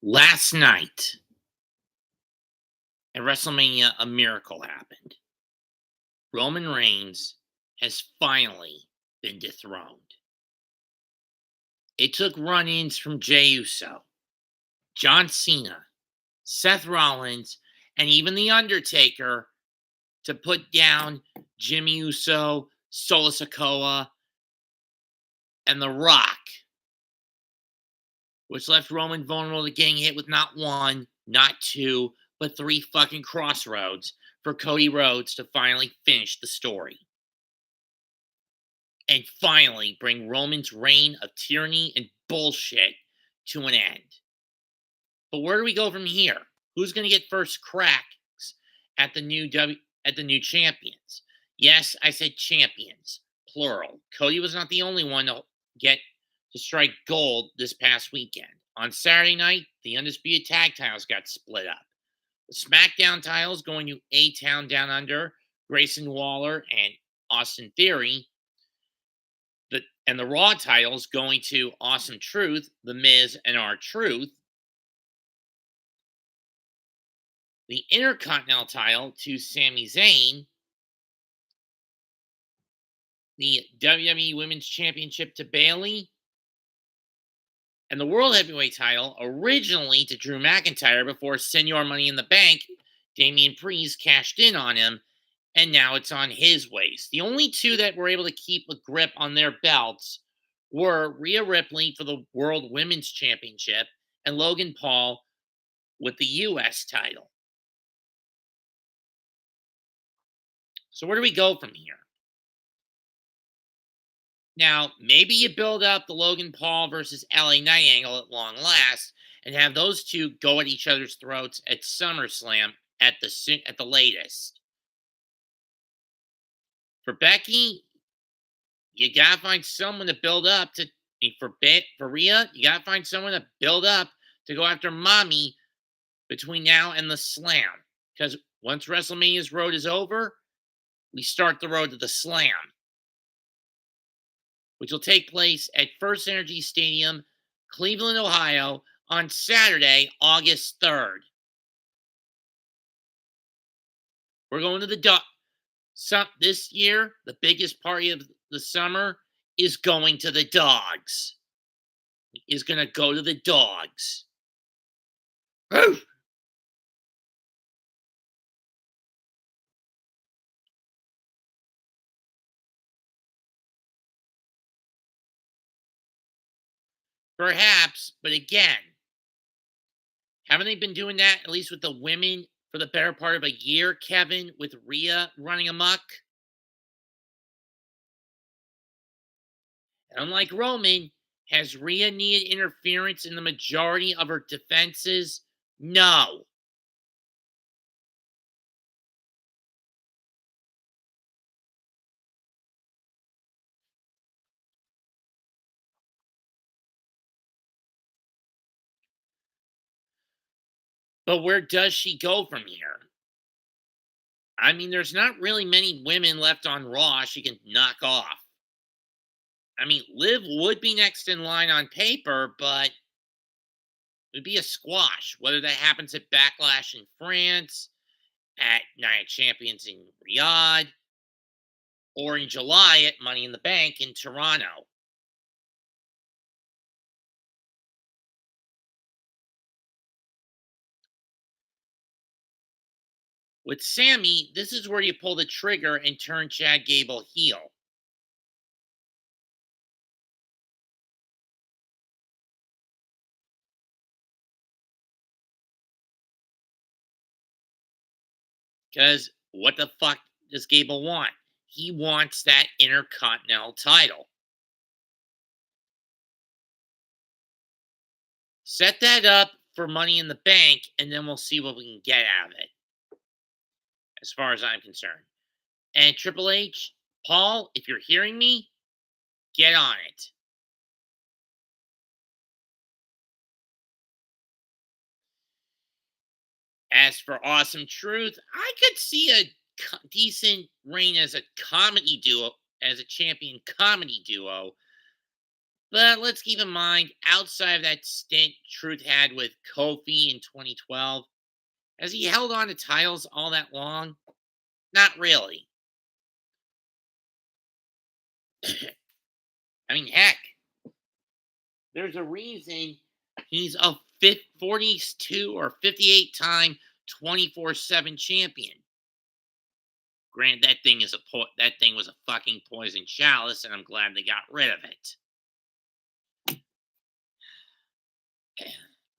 Last night at WrestleMania, a miracle happened. Roman Reigns has finally been dethroned. It took run ins from Jey Uso, John Cena, Seth Rollins, and even The Undertaker to put down Jimmy Uso, Solo Sikoa, and The Rock, which left Roman vulnerable to getting hit with not one, not two, but three fucking crossroads for Cody Rhodes to finally finish the story. And finally bring Roman's reign of tyranny and bullshit to an end. But where do we go from here? Who's going to get first cracks at the new champions? Yes, I said champions, plural. Cody was not the only one get to strike gold this past weekend. On Saturday night, the undisputed tag titles got split up. The SmackDown titles going to A-Town Down Under, Grayson Waller and Austin Theory. And the Raw titles going to Awesome Truth, The Miz, and R-Truth. The Intercontinental title to Sami Zayn. The WWE Women's Championship to Bayley. And the World Heavyweight title originally to Drew McIntyre before Senior Money in the Bank, Damian Priest cashed in on him, and now it's on his waist. The only two that were able to keep a grip on their belts were Rhea Ripley for the World Women's Championship and Logan Paul with the U.S. title. So where do we go from here? Now, maybe you build up the Logan Paul versus LA Knight angle at long last and have those two go at each other's throats at SummerSlam at the latest. For Becky, you gotta find someone to build up to. For Rhea, you gotta find someone to build up to go after Mommy between now and the Slam. Because once WrestleMania's road is over, we start the road to the Slam, which will take place at First Energy Stadium, Cleveland, Ohio, on Saturday, August 3rd. We're going to the this year, the biggest party of the summer is going to the Dogs. Is going to go to the Dogs. Oof. Perhaps, but again, haven't they been doing that at least with the women for the better part of a year, Kevin, with Rhea running amok? And unlike Roman, has Rhea needed interference in the majority of her defenses? No. But where does she go from here? I mean, there's not really many women left on Raw she can knock off. I mean, Liv would be next in line on paper, but it would be a squash. Whether that happens at Backlash in France, at Night of Champions in Riyadh, or in July at Money in the Bank in Toronto. With Sammy, this is where you pull the trigger and turn Chad Gable heel. Because what the fuck does Gable want? He wants that Intercontinental title. Set that up for Money in the Bank, and then we'll see what we can get out of it, as far as I'm concerned. And Triple H, Paul, if you're hearing me, get on it. As for Awesome Truth, I could see a decent reign as a comedy duo, as a champion comedy duo. But let's keep in mind, outside of that stint Truth had with Kofi in 2012, has he held on to titles all that long? Not really. I mean, heck, there's a reason he's a 42 or 58 time 24/7 champion. Grant that thing was a fucking poison chalice, and I'm glad they got rid of it. At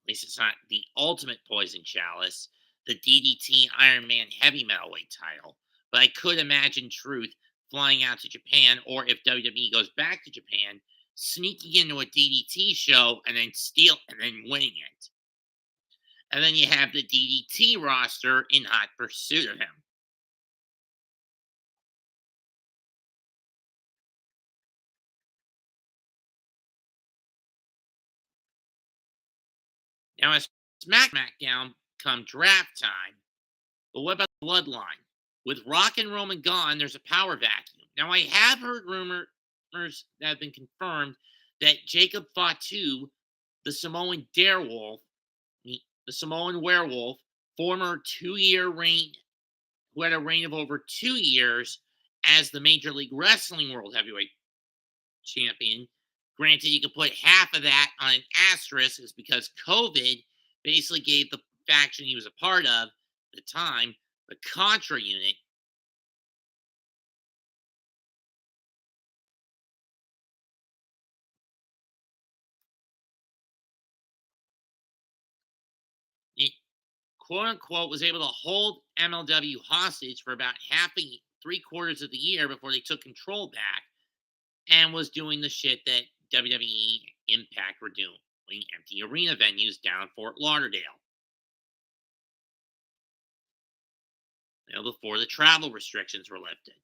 least it's not the ultimate poison chalice, the DDT Iron Man heavy metalweight title. But I could imagine Truth flying out to Japan, or if WWE goes back to Japan, sneaking into a DDT show and then winning it. And then you have the DDT roster in hot pursuit of him. Now, as SmackDown come draft time, but what about the Bloodline? With Rock and Roman gone, there's a power vacuum. Now, I have heard rumors that have been confirmed that Jacob Fatu, the Samoan Darewolf, the Samoan Werewolf, former 2-year reign, who had a reign of over 2 years as the Major League Wrestling World Heavyweight Champion. Granted, you could put half of that on an asterisk, is because COVID basically gave the faction he was a part of at the time, the Contra unit. It, quote unquote, was able to hold MLW hostage for about 3/4 of the year before they took control back, and was doing the shit that WWE Impact were doing, empty arena venues down Fort Lauderdale, before the travel restrictions were lifted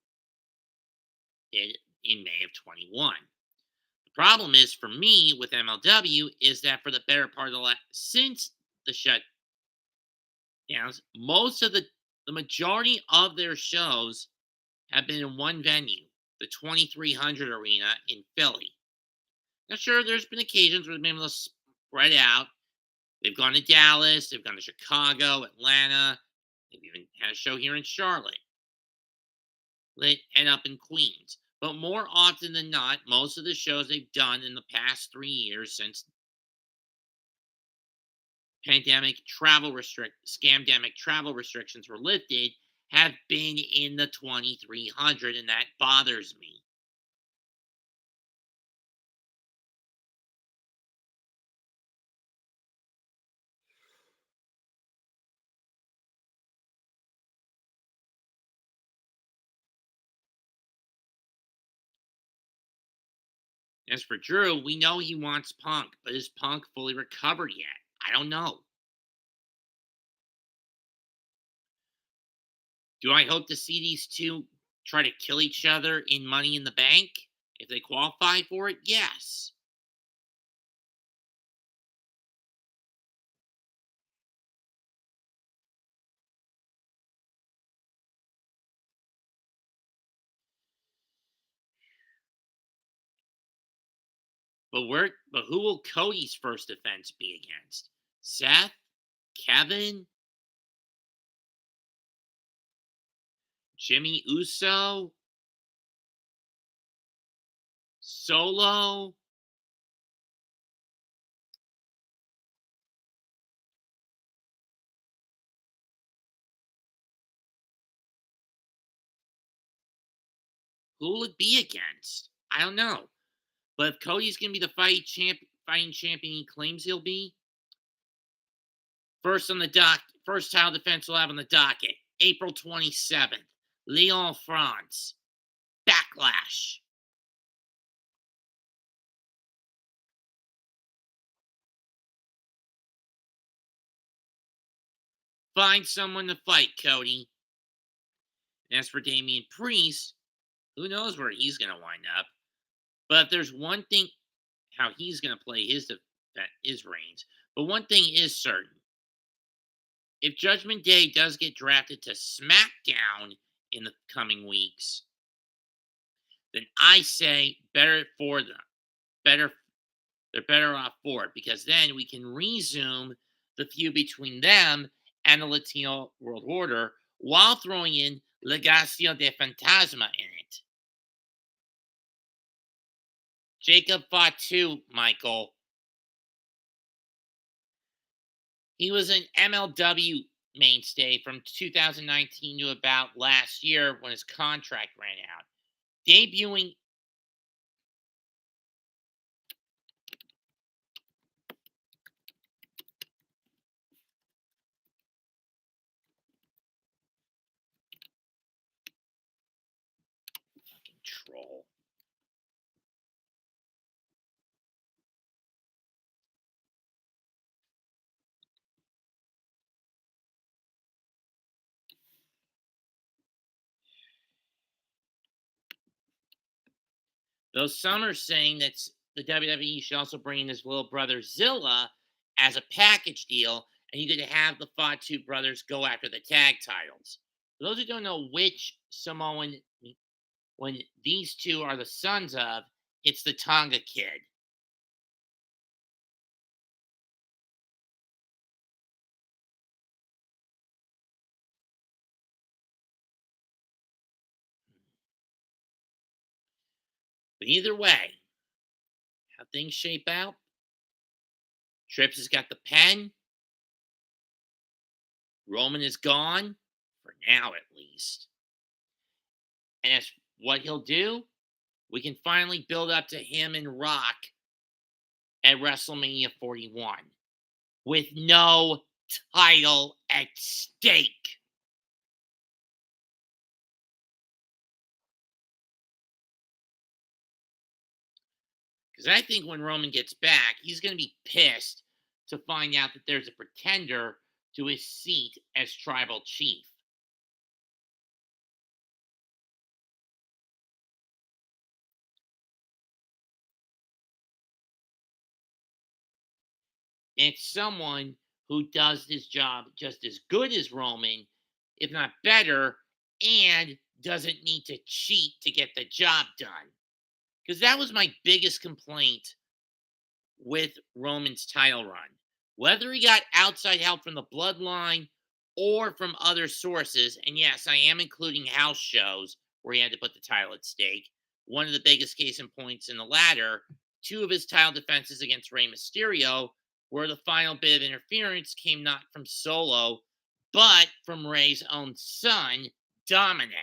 in May of 21. The problem is for me with MLW is that for the better part of since the shutdowns, the majority of their shows have been in one venue, the 2300 Arena in Philly. Now, sure, there's been occasions where they've been able to spread out. They've gone to Dallas, they've gone to Chicago, Atlanta, they've even had a show here in Charlotte, and up in Queens. But more often than not, most of the shows they've done in the past 3 years since scamdemic travel restrictions were lifted have been in the 2300, and that bothers me. As for Drew, we know he wants Punk, but is Punk fully recovered yet? I don't know. Do I hope to see these two try to kill each other in Money in the Bank? If they qualify for it, yes. But who will Cody's first defense be against? Seth? Kevin? Jimmy Uso? Solo? Who will it be against? I don't know. But if Cody's gonna be the fighting champion he claims he'll be, first title defense we'll have on the docket, April 27th, Lyon, France. Backlash. Find someone to fight, Cody. And as for Damian Priest, who knows where he's going to wind up. But there's one thing, how he's going to play his reigns. But one thing is certain. If Judgment Day does get drafted to SmackDown in the coming weeks, then I say better for them. Better They're better off for it because then we can resume the feud between them and the Latino World Order while throwing in Legacio de Fantasma in it. Jacob Fatu, Michael. He was an MLW mainstay from 2019 to about last year when his contract ran out. Debuting fucking troll. Though some are saying that the WWE should also bring in his little brother Zilla as a package deal, and you could have the Fatu brothers go after the tag titles. For those who don't know which Samoan, when these two are the sons of, it's the Tonga Kid. But either way, how things shape out, Trips has got the pen. Roman is gone, for now at least. And as what he'll do, we can finally build up to him and Rock at WrestleMania 41 with no title at stake. Because I think when Roman gets back, he's going to be pissed to find out that there's a pretender to his seat as tribal chief. It's someone who does his job just as good as Roman, if not better, and doesn't need to cheat to get the job done. Because that was my biggest complaint with Roman's title run. Whether he got outside help from the bloodline or from other sources, and yes, I am including house shows where he had to put the title at stake. One of the biggest case in points in the latter, two of his title defenses against Rey Mysterio, where the final bit of interference came not from Solo, but from Rey's own son, Dominic.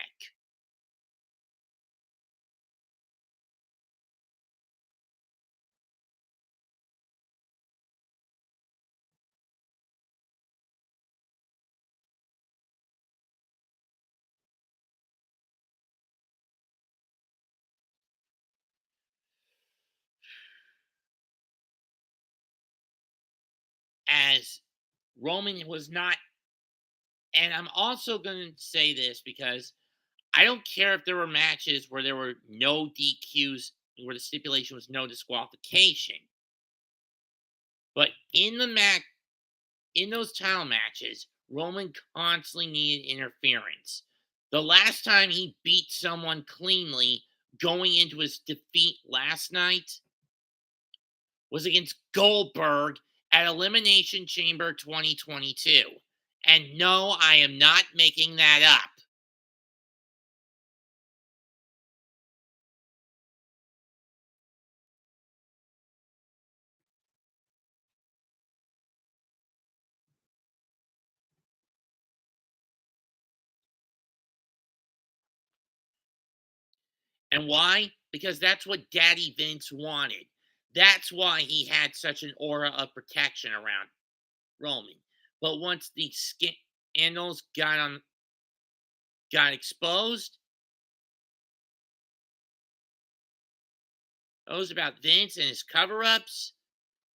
As Roman was not, and I'm also going to say this because I don't care if there were matches where there were no DQs, where the stipulation was no disqualification. But in those title matches, Roman constantly needed interference. The last time he beat someone cleanly going into his defeat last night was against Goldberg at Elimination Chamber 2022. And no, I am not making that up. And why? Because that's what Daddy Vince wanted. That's why he had such an aura of protection around Roman. But once the scandals got exposed, those about Vince and his cover-ups,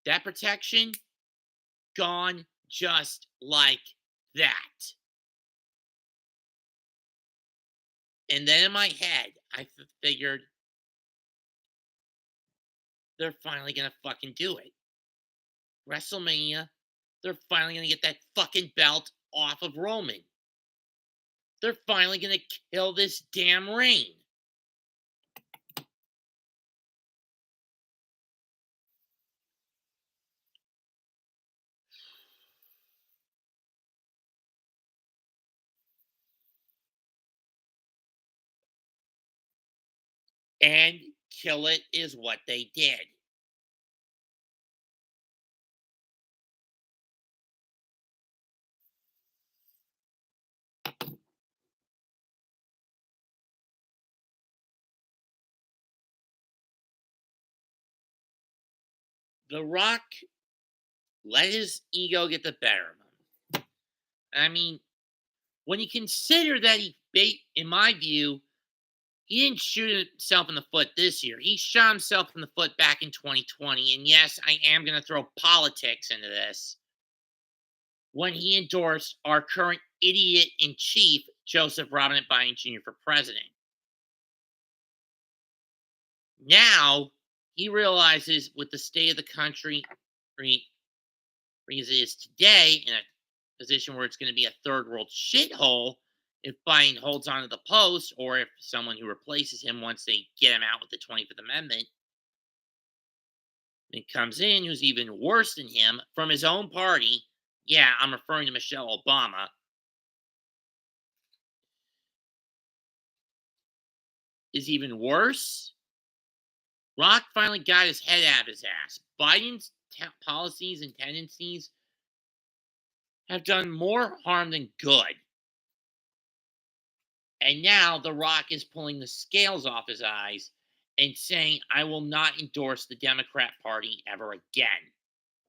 that protection gone just like that. And then in my head, I figured they're finally gonna fucking do it. WrestleMania, they're finally gonna get that fucking belt off of Roman. They're finally gonna kill this damn reign. And kill it is what they did. The Rock let his ego get the better of him. I mean, when you consider that in my view, he didn't shoot himself in the foot this year. He shot himself in the foot back in 2020. And yes, I am going to throw politics into this. When he endorsed our current idiot in chief, Joseph Robinette Biden Jr., for president. Now, he realizes with the state of the country as it is today, in a position where it's going to be a third world shithole, if Biden holds on to the post, or if someone who replaces him once they get him out with the 25th Amendment, and comes in who's even worse than him from his own party. Yeah, I'm referring to Michelle Obama. Is even worse. Rock finally got his head out of his ass. Biden's policies and tendencies have done more harm than good. And now The Rock is pulling the scales off his eyes and saying, I will not endorse the Democrat Party ever again.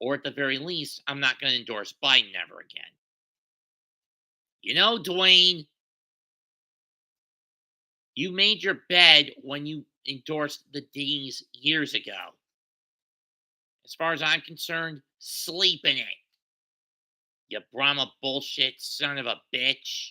Or at the very least, I'm not going to endorse Biden ever again. You know, Dwayne, you made your bed when you endorsed the D's years ago. As far as I'm concerned, sleep in it. You Brahma bullshit son of a bitch.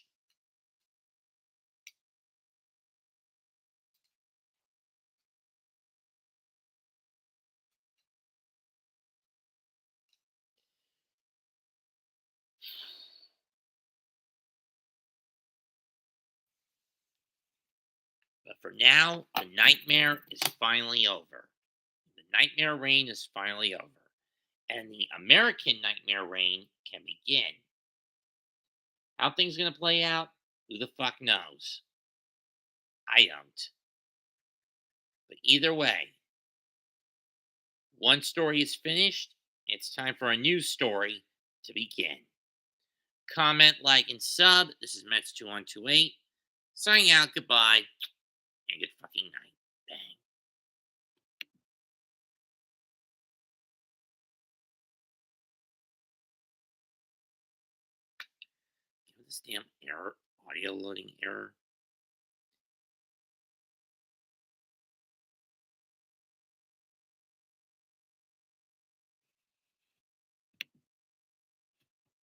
But for now, the nightmare is finally over. The nightmare reign is finally over. And the American nightmare reign can begin. How things gonna play out? Who the fuck knows? I don't. But either way, one story is finished. It's time for a new story to begin. Comment, like, and sub. This is Mets2128. Signing out. Goodbye. And good fucking night. Bang. Give this damn error. Audio loading error.